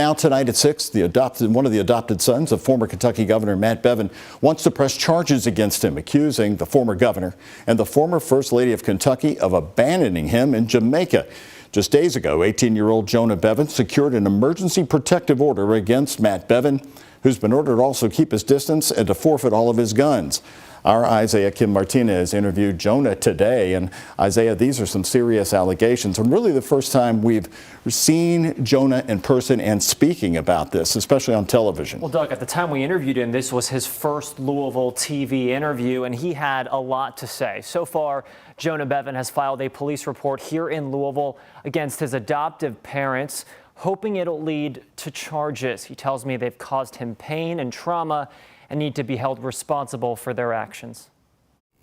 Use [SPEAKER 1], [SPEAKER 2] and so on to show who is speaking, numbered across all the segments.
[SPEAKER 1] Now tonight at 6, one of the adopted sons of former Kentucky Governor Matt Bevin wants to press charges against him, accusing the former governor and the former First Lady of Kentucky of abandoning him in Jamaica. Just days ago, 18-year-old Jonah Bevin secured an emergency protective order against Matt Bevin, who's been ordered to also keep his distance and to forfeit all of his guns. Our Isaiah Kim Martinez interviewed Jonah today. And Isaiah, these are some serious allegations, and really the first time we've seen Jonah in person and speaking about this, especially on television.
[SPEAKER 2] Well, Doug, at the time we interviewed him, this was his first Louisville TV interview, and he had a lot to say. So far, Jonah Bevin has filed a police report here in Louisville against his adoptive parents, hoping it'll lead to charges. He tells me they've caused him pain and trauma and need to be held responsible for their actions.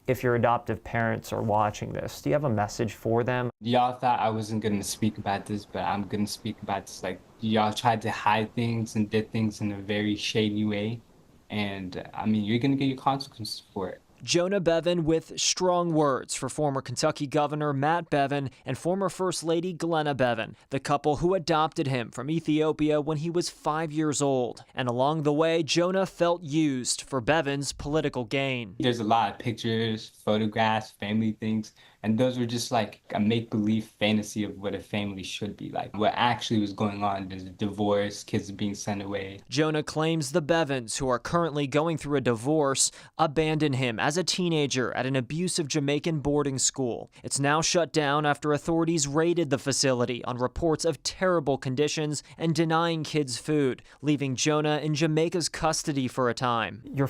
[SPEAKER 2] If your adoptive parents are watching this, do you have a message for them?
[SPEAKER 3] Y'all thought I wasn't going to speak about this, but I'm going to speak about this. Like, y'all tried to hide things and did things in a very shady way. And I mean, you're going to get your consequences for it.
[SPEAKER 2] Jonah Bevin with strong words for former Kentucky Governor Matt Bevin and former First Lady Glenna Bevin, the couple who adopted him from Ethiopia when he was 5 years old. And along the way, Jonah felt used for Bevin's political gain.
[SPEAKER 3] There's a lot of pictures, photographs, family things, and those were just like a make-believe fantasy of what a family should be like. What actually was going on is a divorce, kids being sent away.
[SPEAKER 2] Jonah claims the Bevins, who are currently going through a divorce, abandoned him as a teenager at an abusive Jamaican boarding school. It's now shut down after authorities raided the facility on reports of terrible conditions and denying kids food, leaving Jonah in Jamaica's custody for a time. Your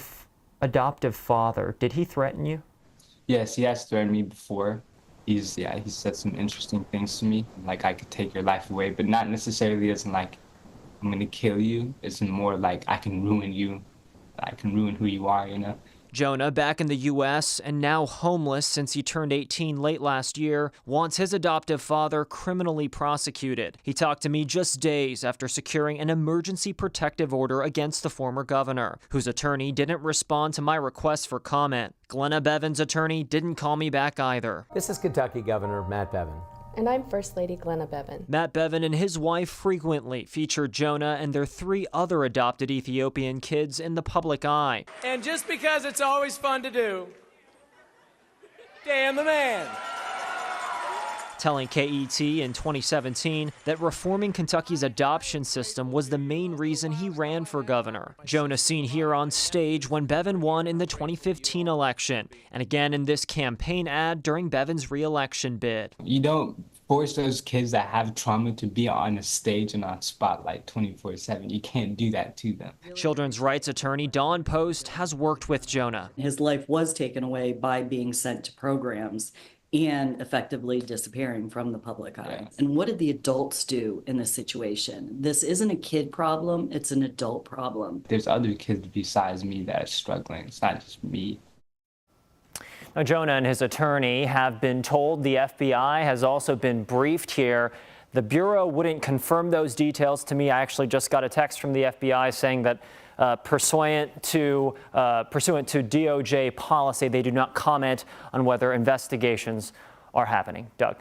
[SPEAKER 2] adoptive father, did he threaten you?
[SPEAKER 3] Yes, he has threatened me before. He said some interesting things to me, like I could take your life away, but not necessarily as in like, I'm gonna kill you. It's more like I can ruin you. I can ruin who you are, you know?
[SPEAKER 2] Jonah, back in the U.S. and now homeless since he turned 18 late last year, wants his adoptive father criminally prosecuted. He talked to me just days after securing an emergency protective order against the former governor, whose attorney didn't respond to my request for comment. Glenna Bevin's attorney didn't call me back either.
[SPEAKER 4] This is Kentucky Governor Matt Bevin.
[SPEAKER 5] And I'm First Lady Glenna Bevin.
[SPEAKER 2] Matt Bevin and his wife frequently feature Jonah and their 3 other adopted Ethiopian kids in the public eye.
[SPEAKER 6] And just because it's always fun to do, damn the man.
[SPEAKER 2] Telling KET in 2017 that reforming Kentucky's adoption system was the main reason he ran for governor. Jonah seen here on stage when Bevin won in the 2015 election, and again in this campaign ad during Bevin's re-election bid.
[SPEAKER 3] You don't force those kids that have trauma to be on a stage and on spotlight 24/7. You can't do that to them.
[SPEAKER 2] Children's rights attorney Dawn Post has worked with Jonah.
[SPEAKER 7] His life was taken away by being sent to programs and effectively disappearing from the public eye.
[SPEAKER 3] Yes.
[SPEAKER 7] And what did the adults do in this situation? This isn't a kid problem, it's an adult problem.
[SPEAKER 3] There's other kids besides me that are struggling. It's not just me.
[SPEAKER 2] Now, Jonah and his attorney have been told the FBI has also been briefed here. The Bureau wouldn't confirm those details to me. I actually just got a text from the FBI saying that pursuant to DOJ policy, they do not comment on whether investigations are happening. Doug.